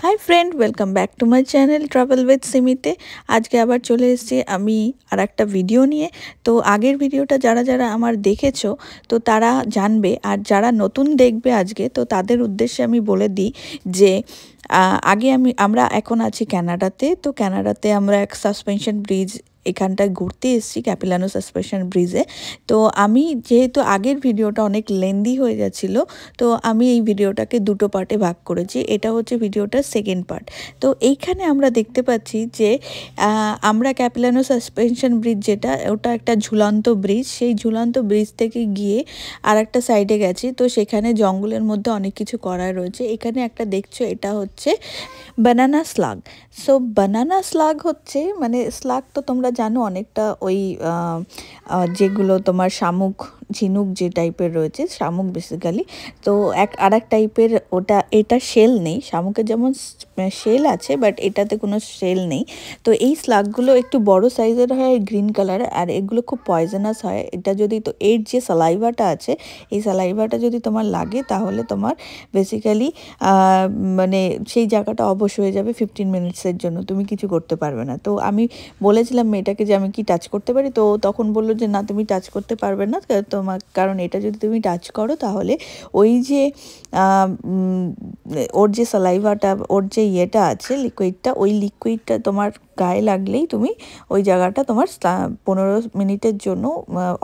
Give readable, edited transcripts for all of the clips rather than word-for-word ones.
High friend welcome back to my channel travel with सिमिते। आज के आबार चले एसेছি আমি আর একটা ভিডিও নিয়ে। তো আগের ভিডিওটা যারা যারা আমার দেখেছো তো তারা জানবে, আর যারা নতুন দেখবে আজকে তো তাদের উদ্দেশ্যে আমি বলে দিই যে আগে আমরা এখন আছি কানাডাতে। তো কানাডাতে আমরা এক সাসপেনশন ব্রিজ এখানটায় ঘুরতে এসেছি, ক্যাপিলানো সাসপেনশন ব্রিজে। তো আমি যেহেতু আগের ভিডিওটা অনেক লেন্দি হয়ে যাচ্ছিলো, তো আমি এই ভিডিওটাকে দুটো পার্টে ভাগ করেছি। এটা হচ্ছে ভিডিওটার সেকেন্ড পার্ট। তো এইখানে আমরা দেখতে পাচ্ছি যে আমরা ক্যাপিলানো সাসপেনশন ব্রিজ, যেটা ওটা একটা ঝুলন্ত ব্রিজ, সেই ঝুলন্ত ব্রিজ থেকে গিয়ে আর একটা সাইডে গেছি। তো সেখানে জঙ্গলের মধ্যে অনেক কিছু করা রয়েছে। এখানে একটা দেখছো, এটা হচ্ছে বানানা স্লাগ। সো বানানা স্লাগ হচ্ছে, মানে স্লাগ তো তোমরা জানো অনেকটা ওই যেগুলো তোমার শামুক ঝিনুক যে টাইপের রয়েছে, শামুক বেসিক্যালি। তো আরেক টাইপের ওটা, এটা শেল নেই। শামুকের যেমন শেল আছে বাট এটাতে কোনো শেল নেই। তো এই স্লাগগুলো একটু বড় সাইজের হয়, গ্রিন কালার, আর এগুলো খুব পয়জনাস হয়। এটা যদি, তো এর যে সালাইভাটা আছে, এই সালাইভাটা যদি তোমার লাগে তাহলে তোমার বেসিক্যালি মানে সেই জায়গাটা অবশ হয়ে যাবে 15 মিনিটসের জন্য, তুমি কিছু করতে পারবে না। তো আমি বলেছিলাম মেয়েটাকে যে আমি কি টাচ করতে পারি, তো তখন বললো যে না, তুমি টাচ করতে পারবে না তোমার, কারণ এটা যদি তুমি টাচ করো তাহলে ওই যে ওর যে সালাইভাটা, ওর যে ইয়েটা আছে লিকুইডটা, ওই লিকুইডটা তোমার গায়ে লাগলেই তুমি ওই জায়গাটা তোমার 15 মিনিটের জন্য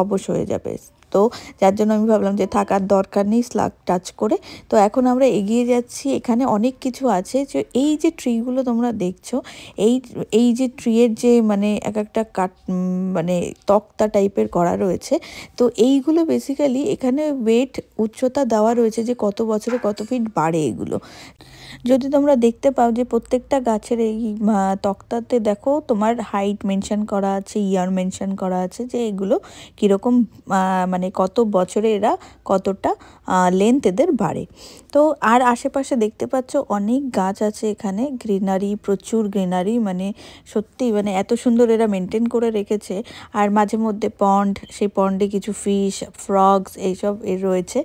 অবশ হয়ে যাবে। তো যার জন্য আমি ভাবলাম যে থাকার দরকার নেই স্লাগ টাচ করে। তো এখন আমরা এগিয়ে যাচ্ছি। এখানে অনেক কিছু আছে, যে এই যে ট্রিগুলো তোমরা দেখছো, এই যে ট্রিয়ের যে মানে এক একটা মানে তক্তা টাইপের করা রয়েছে। তো এইগুলো বেসিক্যালি এখানে ওয়েট উচ্চতা দেওয়া রয়েছে যে কত বছরে কত ফিট বাড়ে এগুলো। যদি তোমরা দেখতে পাও যে প্রত্যেকটা গাছের এই তক্তাতে দেখো তোমার হাইট মেনশন করা আছে, ইয়ার মেনশন করা আছে, যে এগুলো কীরকম মানে কত বছরে এরা কতটা লেন্থ এদের বাড়ে। তো আর আশেপাশে দেখতে পাচ্ছ অনেক গাছ আছে এখানে, গ্রিনারি, প্রচুর গ্রিনারি, মানে সত্যি মানে এত সুন্দর এরা মেনটেন করে রেখেছে। আর মাঝে মধ্যে পন্ড, সেই পন্ডে কিছু ফিশ, ফ্রগস এইসব এর রয়েছে।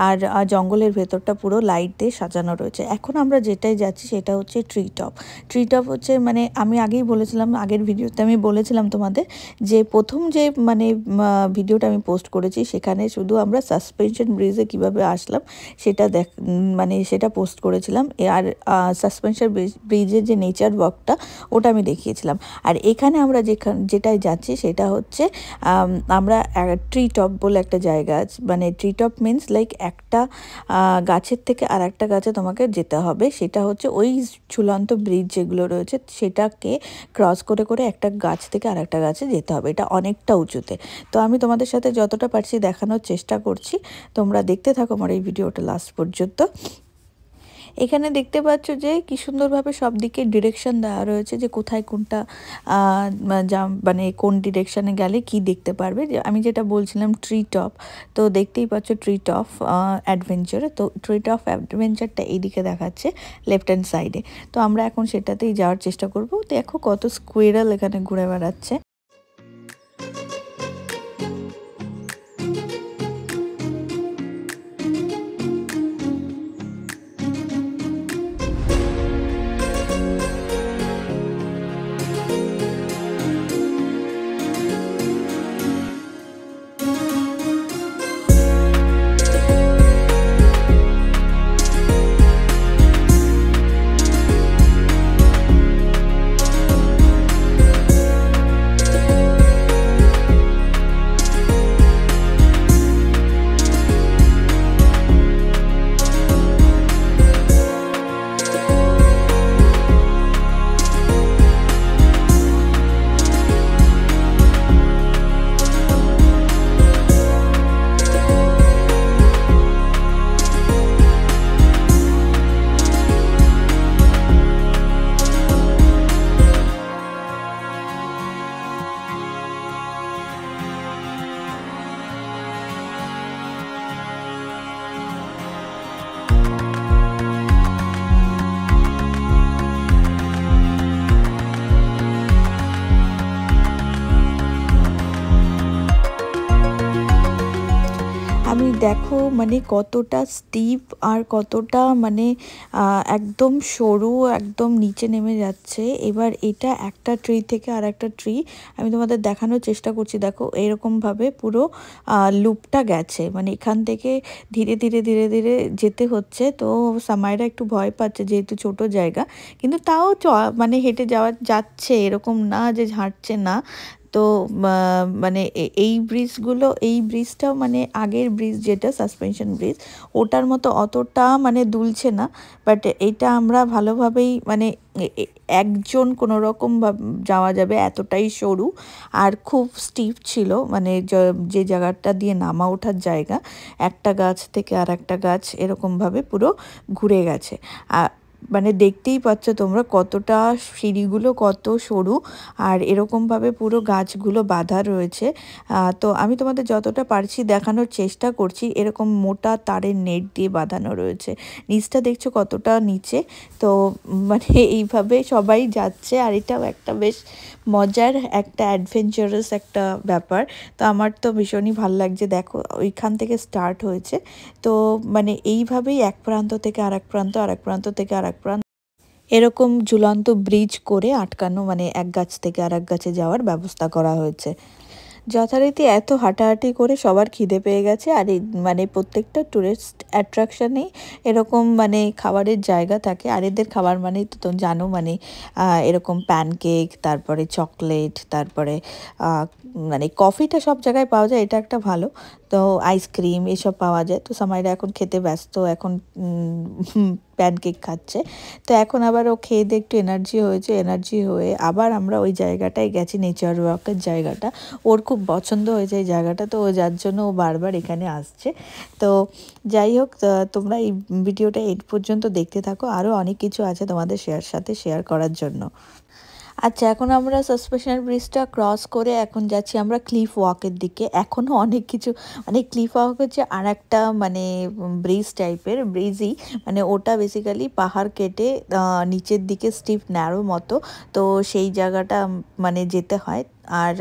আর জঙ্গলের ভেতরটা পুরো লাইট দিয়ে সাজানো রয়েছে। এখন আমরা যেটাই যাচ্ছি সেটা হচ্ছে ট্রি টপ। ট্রি টপ হচ্ছে, মানে আমি আগেই বলেছিলাম, আগের ভিডিওতে আমি বলেছিলাম তোমাদের যে প্রথম যে মানে ভিডিওটা আমি পোস্ট করেছি সেখানে শুধু আমরা সাসপেনশন ব্রিজে কিভাবে আসলাম সেটা মানে সেটা পোস্ট করেছিলাম। আর সাসপেনশন ব্রিজের যে নেচার ওয়াকটা ওটা আমি দেখিয়েছিলাম। আর এখানে আমরা যেটাই যাচ্ছি সেটা হচ্ছে আমরা ট্রি টপ বলে একটা জায়গা আছে। মানে ট্রি টপ মিনস লাইক একটা গাছের থেকে আর একটা গাছে তোমাকে যেতে হবে। সেটা হচ্ছে ওই ঝুলন্ত ব্রিজ যেগুলো রয়েছে সেটাকে ক্রস করে করে একটা গাছ থেকে আর একটা গাছে যেতে হবে। এটা অনেকটা উঁচুতে। তো আমি তোমাদের সাথে যতটা পারছি দেখানোর চেষ্টা করছি, তোমরা দেখতে থাকো আমার এই ভিডিওটা লাস্ট পর্যন্ত। এখানে দেখতে পাচ্ছ যে কি সুন্দরভাবে সব দিকে ডিরেকশন দেওয়া রয়েছে, যে কোথায় কোনটা মানে কোন ডিরেকশানে গেলে কি দেখতে পারবে। যে আমি যেটা বলছিলাম ট্রি টপ, তো দেখতেই পাচ্ছ ট্রি টপ অ্যাডভেঞ্চার। তো ট্রি টপ অ্যাডভেঞ্চারটা এইদিকে দেখাচ্ছে লেফট হ্যান্ড সাইডে। তো আমরা এখন সেটাতেই যাওয়ার চেষ্টা করব। দেখো কত স্কুইরাল এখানে ঘুরে বেড়াচ্ছে। দেখো মানে কতটা স্টিপ আর কতটা মানে একদম সরু, একদম নিচে নেমে যাচ্ছে। এবার এটা একটা ট্রি থেকে আর একটা ট্রি আমি তোমাদের দেখানোর চেষ্টা করছি। দেখো এরকমভাবে পুরো লুপটা গেছে, মানে এখান থেকে ধীরে ধীরে ধীরে ধীরে যেতে হচ্ছে। তো সামাইরা একটু ভয় পাচ্ছে যেহেতু ছোট জায়গা, কিন্তু তাও মানে হেঁটে যাচ্ছে, এরকম না যে হাঁটছে না। তো মানে এই ব্রিজগুলো, এই ব্রিজটাও মানে আগের ব্রিজ যেটা সাসপেনশন ব্রিজ, ওটার মতো অতটা মানে দুলছে না। বাট এটা আমরা ভালোভাবেই মানে একজন কোনো রকম যাওয়া যাবে, এতটাই সরু আর খুব স্টিপ ছিল। মানে যে জায়গাটা দিয়ে নামা ওঠার জায়গা, একটা গাছ থেকে আর একটা গাছ এরকমভাবে পুরো ঘুরে গেছে। মানে দেখতেই পাচ্ছ তোমরা কতটা সিঁড়িগুলো কত সরু আর এরকমভাবে পুরো গাছগুলো বাঁধা রয়েছে। তো আমি তোমাদের যতটা পারছি দেখানোর চেষ্টা করছি। এরকম মোটা তারের নেট দিয়ে বাঁধানো রয়েছে, নিচটা দেখছো কতটা নিচে। তো মানে এইভাবে সবাই যাচ্ছে, আর এটাও একটা বেশ মজার একটা অ্যাডভেঞ্চারাস একটা ব্যাপার। তো আমার তো ভীষণই ভালো লাগছে। দেখো ওইখান থেকে স্টার্ট হয়েছে, তো মানে এইভাবেই এক প্রান্ত থেকে আর এক প্রান্ত, আর এক প্রান্ত থেকে আর এক প্রান্ত, এরকম ঝুলন্ত ব্রিজ করে আটকানো, মানে এক গাছ থেকে আর এক গাছে যাওয়ার ব্যবস্থা করা হয়েছে। যথারীতি এত হাঁটাহাঁটি করে সবার খিদে পেয়ে গেছে। আর এই মানে প্রত্যেকটা টুরিস্ট অ্যাট্রাকশানেই এরকম মানে খাবারের জায়গা থাকে। আর এদের খাবার মানেই তো জানো, মানে এরকম প্যানকেক, তারপরে চকলেট, তারপরে মানে কফিটা সব জায়গায় পাওয়া যায়, এটা একটা ভালো। তো আইসক্রিম এসব পাওয়া যায়। তো সামাইরা এখন খেতে ব্যস্ত, এখন প্যানকেক খাচ্ছে। তো এখন আবার ও খেয়ে দিয়ে একটু এনার্জি হয়েছে, এনার্জি হয়ে আবার আমরা ওই জায়গাটায় গেছি, নেচার ওয়াকের জায়গাটা। ওর খুব পছন্দ হয়েছে এই জায়গাটা, তো ও যার জন্য ও বারবার এখানে আসছে। তো যাই হোক, তোমরা এই ভিডিওটা এই পর্যন্ত দেখতে থাকো, আরও অনেক কিছু আছে তোমাদের সাথে শেয়ার করার জন্য। আচ্ছা, এখন আমরা সাসপেনশন ব্রিজটা ক্রস করে এখন যাচ্ছি আমরা ক্লিফ ওয়াকের দিকে। এখনও অনেক কিছু, মানে ক্লিফ ওয়াক হচ্ছে আর একটা মানে ব্রিজ টাইপের ব্রিজই, মানে ওটা বেসিক্যালি পাহাড় কেটে নিচের দিকে স্টিফ ন্যারো মতো। তো সেই জায়গাটা মানে যেতে হয়। আর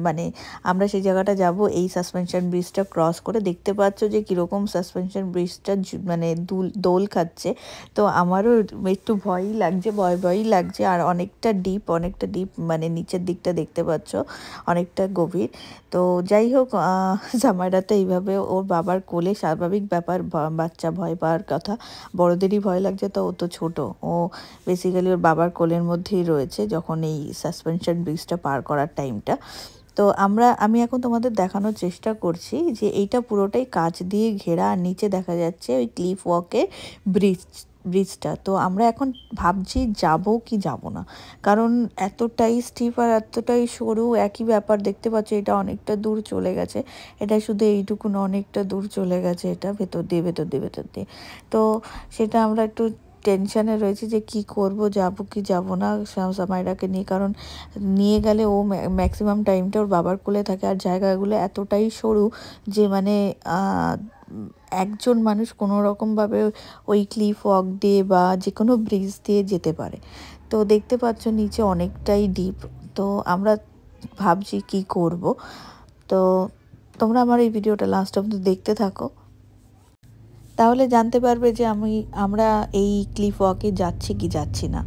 মানে আমরা সেই জায়গাটা যাব এই সাসপেনশন ব্রিজটা ক্রস করে। দেখতে পাচ্ছ যে কীরকম সাসপেনশন ব্রিজটা মানে দোল খাচ্ছে। তো আমারও একটু ভয়ই লাগছে, ভয়ই লাগছে। আর অনেকটা ডিপ, মানে নিচের দিকটা দেখতে পাচ্ছ অনেকটা গভীর। তো যাই হোক, জামাইরা তো এইভাবে ওর বাবার কোলে, স্বাভাবিক ব্যাপার, বাচ্চা ভয় পাওয়ার কথা, বড়দেরই ভয় লাগছে। তো ও তো ছোটো, ও বেসিক্যালি ওর বাবার কোলের মধ্যেই রয়েছে যখন এই সাসপেনশন ব্রিজটা পার করার টাইমটা। তো আমি এখন তোমাদের দেখানোর চেষ্টা করছি যে এইটা পুরোটাই কাঁচ দিয়ে ঘেরা, আর নিচে দেখা যাচ্ছে ওই ক্লিফ ওয়াকের ব্রিজটা। তো আমরা এখন ভাবছি যাব কি যাব না, কারণ এতটাই স্টিপ আর এতটাই সরু, একই ব্যাপার। দেখতে পাচ্ছ এটা অনেকটা দূর চলে গেছে, এটা শুধু এইটুকুন অনেকটা দূর চলে গেছে, এটা ভেতর দিয়ে। তো সেটা আমরা একটু টেনশানে রয়েছে যে কি করব, যাব কি যাব না সামাইরাকে নিয়ে। কারণ নিয়ে গেলে ও ম্যাক্সিমাম টাইমটা ওর বাবার কোলে থাকে, আর জায়গাগুলো এতটাই সরু যে মানে একজন মানুষ কোনো রকমভাবে ওই ক্লিফ ওয়াক দিয়ে বা যে কোনো ব্রিজ দিয়ে যেতে পারে। তো দেখতে পাচ্ছ নিচে অনেকটাই ডিপ। তো আমরা ভাবছি কি করব। তো তোমরা আমার এই ভিডিওটা লাস্ট অবধি দেখতে থাকো, তাহলে জানতে পারবে যে আমরা এই ক্লিফ ওয়াকে যাচ্ছি কি যাচ্ছি না।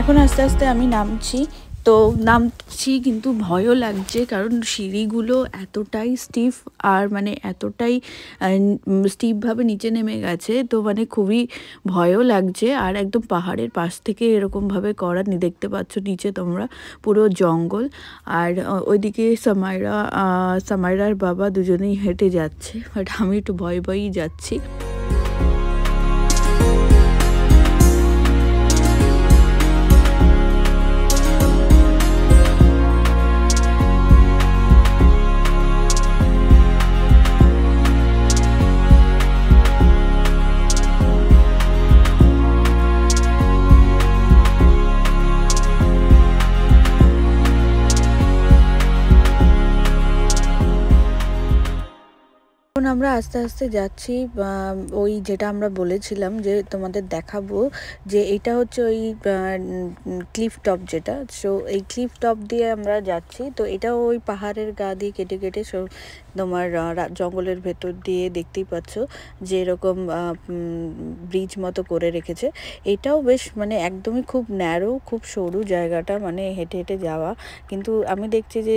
এখন আস্তে আস্তে আমি নামছি তো নামছি কিন্তু ভয়ও লাগছে, কারণ সিঁড়িগুলো এতটাই স্টিফ আর মানে এতটাই স্টিফভাবে নিচে নেমে গেছে, তো মানে খুবই ভয়ও লাগছে। আর একদম পাহাড়ের পাশ থেকে এরকমভাবে করা, দেখতে পাচ্ছ নিচে তোমরা পুরো জঙ্গল। আর ওইদিকে সামাইরার বাবা দুজনেই হেঁটে যাচ্ছে, বাট আমি একটু ভয়ই যাচ্ছি। এখন আমরা আস্তে আস্তে যাচ্ছি, ওই যেটা আমরা বলেছিলাম যে তোমাদের দেখাবো, যে এটা হচ্ছে ওই ক্লিফ টপ যেটা। সো এই ক্লিফ টপ দিয়ে আমরা যাচ্ছি। তো এটাও ওই পাহাড়ের গা দিয়ে কেটে কেটে তোমার জঙ্গলের ভেতর দিয়ে দেখতেই পাচ্ছ যে এরকম ব্রিজ মতো করে রেখেছে। এটাও বেশ মানে একদমই খুব ন্যারো, খুব সরু জায়গাটা, মানে হেঁটে হেঁটে যাওয়া। কিন্তু আমি দেখছি যে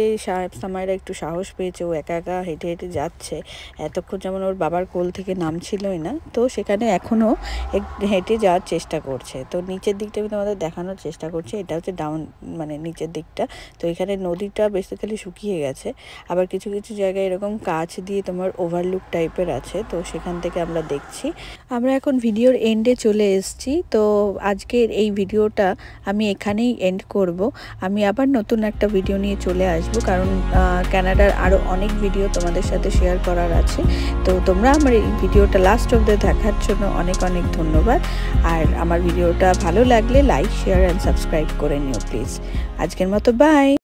সামাইরা একটু সাহস পেয়েছে, ও একা একা হেঁটে হেঁটে যাচ্ছে। এতক্ষণ যেমন ওর বাবার কোল থেকে নামছিলই না, তো সেখানে এখনও হেঁটে যাওয়ার চেষ্টা করছে। তো নিচের দিকটা আমি তোমাদের দেখানোর চেষ্টা করছি। এটা হচ্ছে ডাউন, মানে নিচের দিকটা। তো এখানে নদীটা বেসিক্যালি শুকিয়ে গেছে, আবার কিছু কিছু জায়গায় এরকম কাঁচ দিয়ে তোমার ওভারলুক টাইপের আছে, তো সেখান থেকে আমরা দেখছি। আমরা এখন ভিডিওর এন্ডে চলে এসেছি। তো আজকের এই ভিডিওটা আমি এখানেই এন্ড করব। আমি আবার নতুন একটা ভিডিও নিয়ে চলে আসব, কারণ কানাডার আরও অনেক ভিডিও তোমাদের সাথে শেয়ার করার আছে। তো তোমরা আমার এই ভিডিওটা লাস্ট অবধি দেখার জন্য অনেক অনেক ধন্যবাদ। আর আমার ভিডিওটা ভালো লাগলে লাইক, শেয়ার অ্যান্ড সাবস্ক্রাইব করে নিও প্লিজ। আজকের মতো বাই।